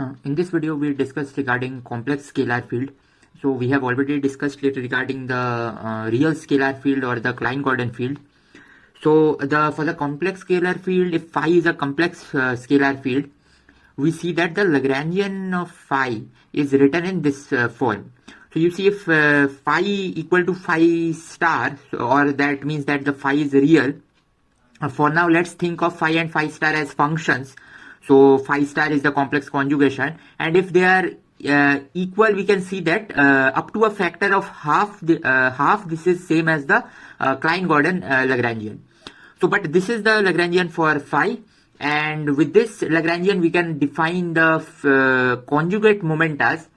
In this video, we discussed regarding complex scalar field. So we have already discussed it regarding the real scalar field or the Klein-Gordon field. So for the complex scalar field, if phi is a complex scalar field, we see that the Lagrangian of phi is written in this form. So you see, if phi equal to phi star, or that means that the phi is real. For now, let's think of phi and phi star as functions. So phi star is the complex conjugation, and if they are equal, we can see that up to a factor of half, this is same as the Klein-Gordon Lagrangian. So, but this is the Lagrangian for phi, and with this Lagrangian we can define the conjugate momentas.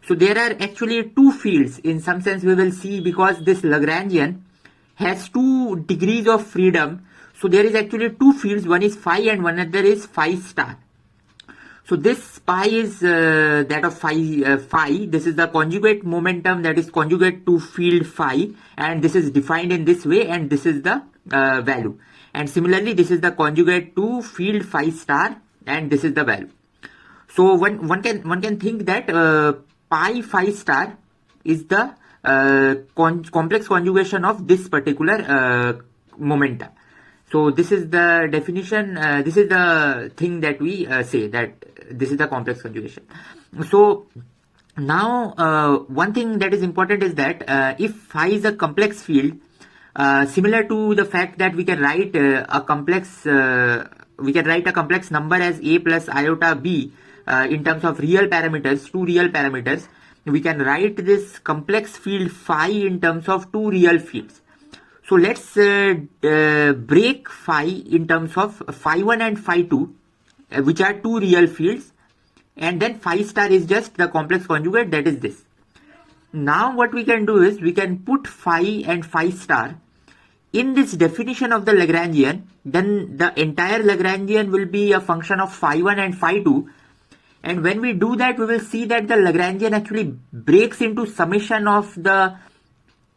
So there are actually two fields in some sense, we will see, because this Lagrangian has 2 degrees of freedom. So there is actually two fields, one is phi and one other is phi star. So this pi is that of phi. This is the conjugate momentum that is conjugate to field phi, and this is defined in this way, and this is the value. And similarly, this is the conjugate to field phi star, and this is the value. So one can think that pi phi star is the complex conjugation of this particular momentum. So this is the definition, this is the thing that we say, that this is the complex conjugation. So now one thing that is important is that if phi is a complex field, similar to the fact that we can write a complex number as a plus iota b in terms of real parameters, 2 real parameters, we can write this complex field phi in terms of 2 real fields. So let's break phi in terms of phi 1 and phi 2, which are 2 real fields, and then phi star is just the complex conjugate, that is this. Now what we can do is we can put phi and phi star in this definition of the Lagrangian. Then the entire Lagrangian will be a function of phi 1 and phi 2. And when we do that, we will see that the Lagrangian actually breaks into summation of the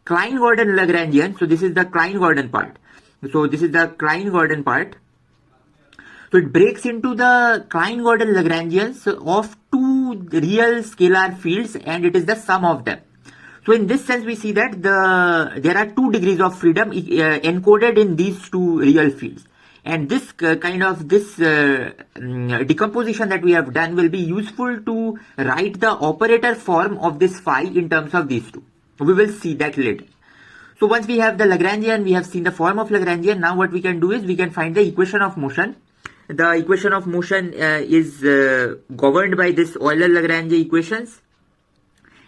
Klein-Gordon Lagrangian. So this is the Klein-Gordon part. So this is the Klein-Gordon part. So it breaks into the Klein-Gordon Lagrangians of 2 real scalar fields, and it is the sum of them. So in this sense, we see that there are 2 degrees of freedom encoded in these 2 real fields. And this decomposition that we have done will be useful to write the operator form of this phi in terms of these 2. We will see that later. So once we have the Lagrangian, we have seen the form of Lagrangian. Now what we can do is we can find the equation of motion. The equation of motion is governed by this Euler-Lagrange equations.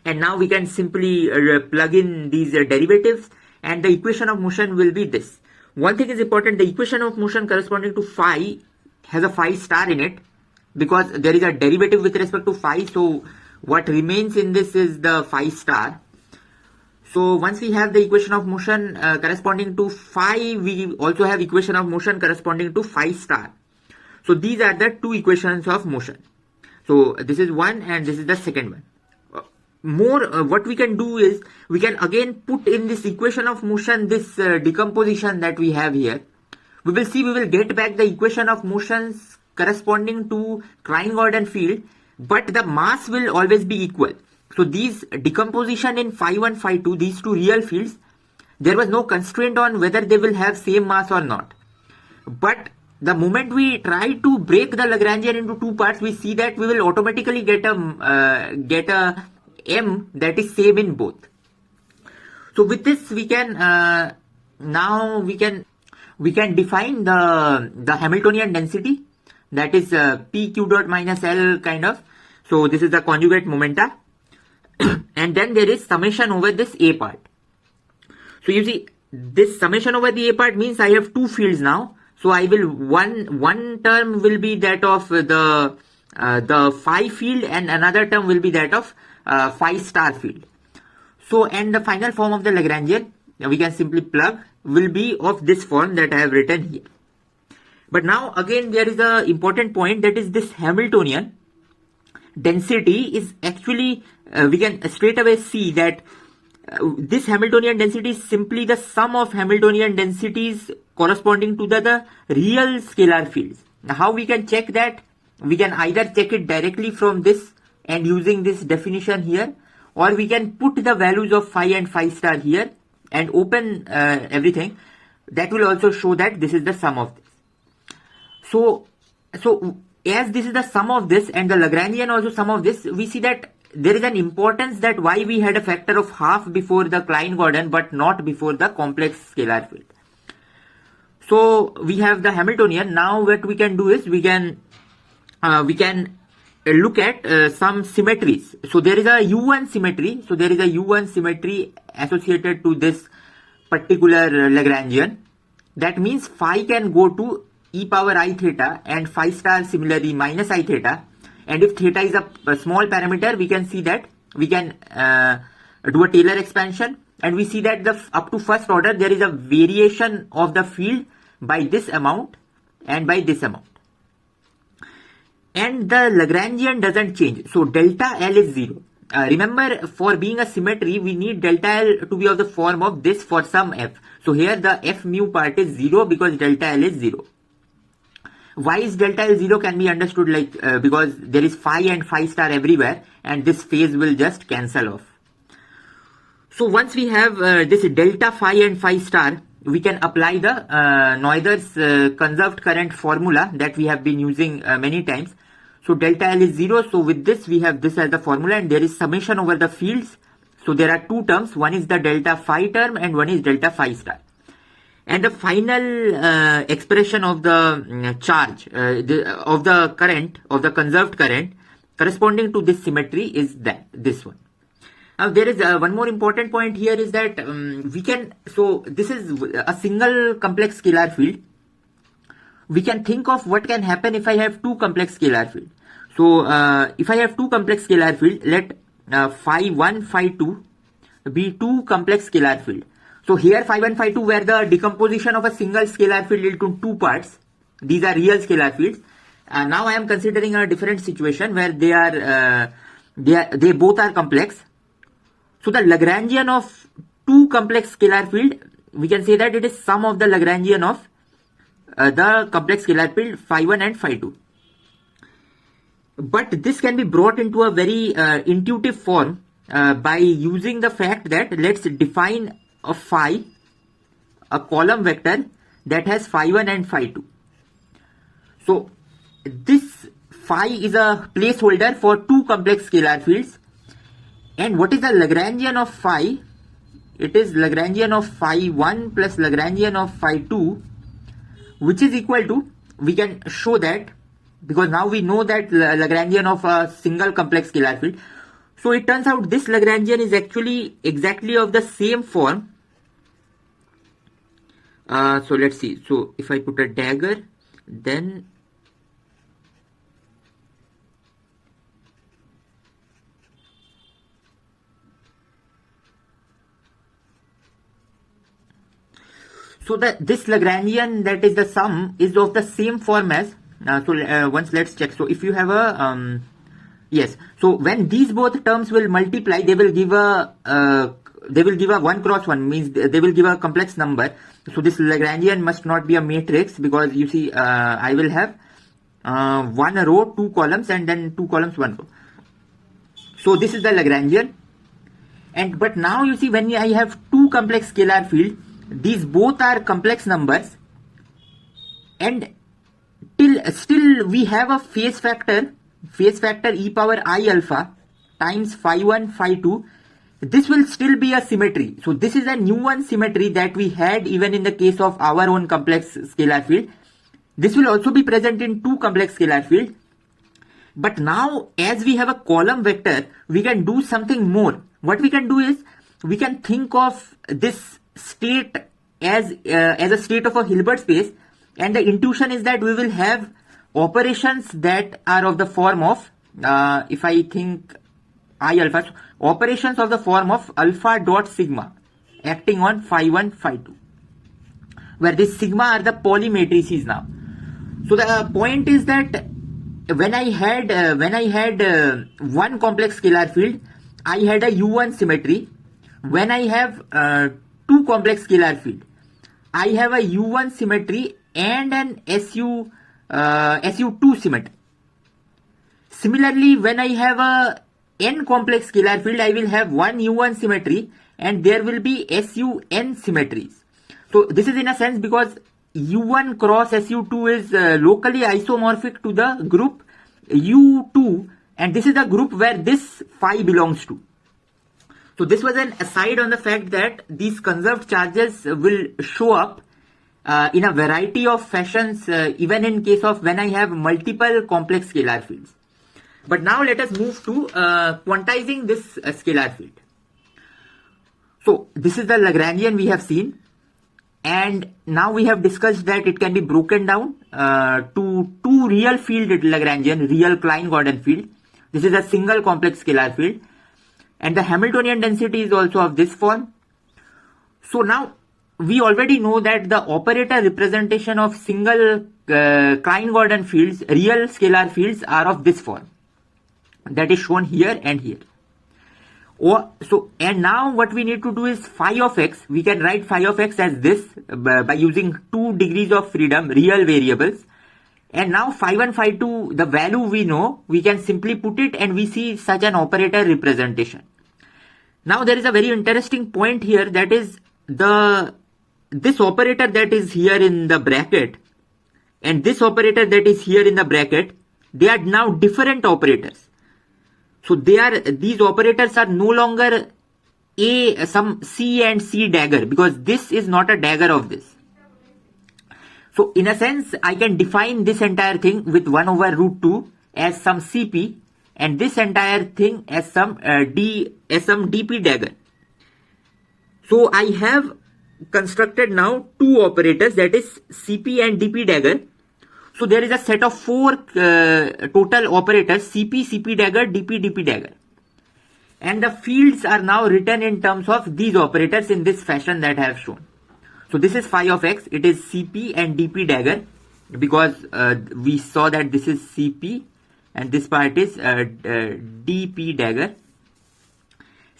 And now we can simply plug in these derivatives, and the equation of motion will be this. One thing is important, the equation of motion corresponding to phi has a phi star in it, because there is a derivative with respect to phi. So what remains in this is the phi star. So once we have the equation of motion corresponding to phi, we also have equation of motion corresponding to phi star. So these are the 2 equations of motion. So this is one and this is the second one. What we can do is we can again put in this equation of motion this decomposition that we have here. We will get back the equation of motions corresponding to Klein-Gordon field, but the mass will always be equal. So these decomposition in phi 1, phi 2, these 2 real fields, there was no constraint on whether they will have same mass or not. But the moment we try to break the Lagrangian into 2 parts, we see that we will automatically get a m that is same in both. So with this we can now we can define the Hamiltonian density, that is p q dot minus L kind of. So this is the conjugate momenta. And then there is summation over this A part. So you see, this summation over the A part means I have 2 fields now. So I will one term will be that of the phi field, and another term will be that of phi star field. So, and the final form of the Lagrangian, we can simply plug, will be of this form that I have written here. But now again there is a important point, that is this Hamiltonian density is actually, we can straight away see that this Hamiltonian density is simply the sum of Hamiltonian densities corresponding to the real scalar fields. Now how we can check that? we can either check it directly from this and using this definition here, or we can put the values of phi and phi star here and open everything. That will also show that this is the sum of this. So as this is the sum of this and the Lagrangian also sum of this, we see that there is an importance that why we had a factor of half before the Klein-Gordon but not before the complex scalar field. So we have the Hamiltonian. Now what we can do is we can look at some symmetries. So there is a U1 symmetry. So there is a U1 symmetry associated to this particular Lagrangian. That means phi can go to e power I theta and phi star similarly minus I theta. And if theta is a small parameter, we can see that we can do a Taylor expansion, and we see that up to first order there is a variation of the field by this amount and by this amount. And the Lagrangian doesn't change. So delta L is 0. Remember, for being a symmetry, we need delta L to be of the form of this for some f. So here the f mu part is 0 because delta L is 0. Why is delta L 0 can be understood like because there is phi and phi star everywhere and this phase will just cancel off. So once we have this delta phi and phi star, we can apply the Noether's conserved current formula that we have been using many times. So delta L is 0. So with this we have this as the formula, and there is summation over the fields. So there are two terms. One is the delta phi term and one is delta phi star. And the final expression of the charge of the current, of the conserved current corresponding to this symmetry is this one. Now there is one more important point here is that we can, so this is a single complex scalar field. We can think of what can happen if I have two complex scalar field. So if I have two complex scalar field, let phi 1, phi 2 be two complex scalar field. So here phi 1, phi 2 were the decomposition of a single scalar field into two parts. These are real scalar fields. Now I am considering a different situation where they both are complex. So the Lagrangian of two complex scalar field, we can say that it is sum of the Lagrangian of the complex scalar field phi 1 and phi 2. But this can be brought into a very intuitive form by using the fact that let's define a phi, a column vector that has phi 1 and phi 2. So this phi is a placeholder for two complex scalar fields. And what is the Lagrangian of phi? It is Lagrangian of phi 1 plus Lagrangian of phi 2, which is equal to, we can show that because now we know that Lagrangian of a single complex scalar field. So it turns out this Lagrangian is actually exactly of the same form. So let's see. So if I put a dagger, then so that this Lagrangian that is the sum is of the same form as once let's check. So if you have a yes, so when these both terms will multiply, they will give a 1 cross 1, means they will give a complex number. So this Lagrangian must not be a matrix because you see I will have one row, two columns, and then two columns, one row. So this is the Lagrangian. And but now you see when I have two complex scalar field, these both are complex numbers, and still we have a phase factor e power I alpha times phi 1 phi 2. This will still be a symmetry. So this is a new one symmetry that we had even in the case of our own complex scalar field. This will also be present in two complex scalar field. But now as we have a column vector, we can do something more. What we can do is we can think of this state as a state of a Hilbert space, and the intuition is that we will have operations that are of the form of if I think I alpha, so operations of the form of alpha dot sigma acting on phi 1 phi 2, where this sigma are the Pauli matrices now. So the point is that when I had one complex scalar field, I had a U1 symmetry. When I have two complex scalar field, I have a U1 symmetry and an SU2 symmetry. Similarly, when I have a n complex scalar field, I will have one U1 symmetry and there will be SUN symmetries. So this is in a sense because U1 cross SU2 is locally isomorphic to the group U2, and this is the group where this phi belongs to. So this was an aside on the fact that these conserved charges will show up in a variety of fashions, even in case of when I have multiple complex scalar fields. But now let us move to quantizing this scalar field. So this is the Lagrangian we have seen, and now we have discussed that it can be broken down to two real field Lagrangian, real Klein-Gordon field. This is a single complex scalar field, and the Hamiltonian density is also of this form. So now we already know that the operator representation of single Klein-Gordon fields, real scalar fields, are of this form. That is shown here and here. And now what we need to do is phi of x. We can write phi of x as this by using 2 degrees of freedom, real variables. And now phi 1, phi 2, the value we know, we can simply put it and we see such an operator representation. Now there is a very interesting point here, that is this operator that is here in the bracket and this operator that is here in the bracket, they are now different operators. So these operators are no longer some C and C dagger, because this is not a dagger of this. So in a sense, I can define this entire thing with 1 over root 2 as some CP and this entire thing as some DP dagger. So I have constructed now two operators, that is CP and DP dagger. So there is a set of 4 total operators, CP, CP dagger, DP, DP dagger. And the fields are now written in terms of these operators in this fashion that I have shown. So this is phi of x, it is CP and DP dagger, because we saw that this is CP and this part is DP dagger.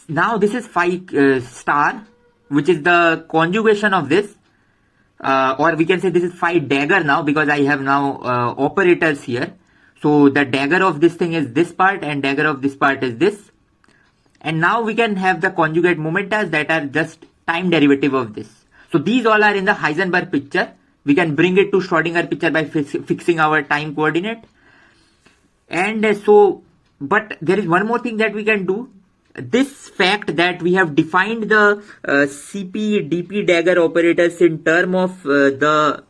Now this is phi star, which is the conjugation of this. Or we can say this is phi dagger now, because I have now operators here. So the dagger of this thing is this part and dagger of this part is this. And now we can have the conjugate momentas that are just time derivative of this. So these all are in the Heisenberg picture. We can bring it to Schrodinger picture by fixing our time coordinate. And but there is one more thing that we can do. This fact that we have defined the CP, DP dagger operators in term of the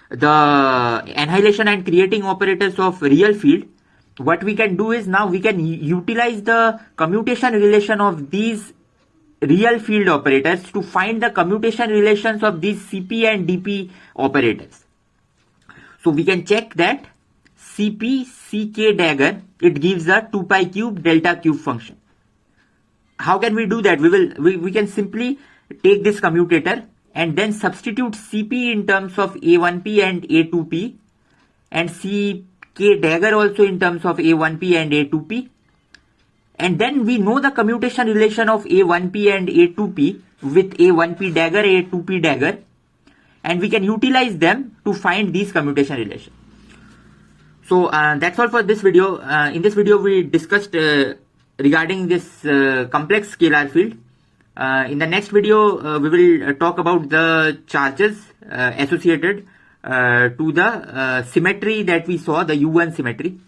annihilation and creating operators of real field, what we can do is now we can utilize the commutation relation of these real field operators to find the commutation relations of these CP and DP operators. So we can check that CP CK dagger, it gives a 2 pi cube delta cube function. How can we do that? We can simply take this commutator and then substitute CP in terms of A1p and A2p, and CK dagger also in terms of A1p and A2p. And then we know the commutation relation of A1p and A2p with A1p dagger, A2p dagger, and we can utilize them to find these commutation relations. So that's all for this video. In this video we discussed regarding this complex scalar field. In the next video we will talk about the charges associated to the symmetry that we saw, the U1 symmetry.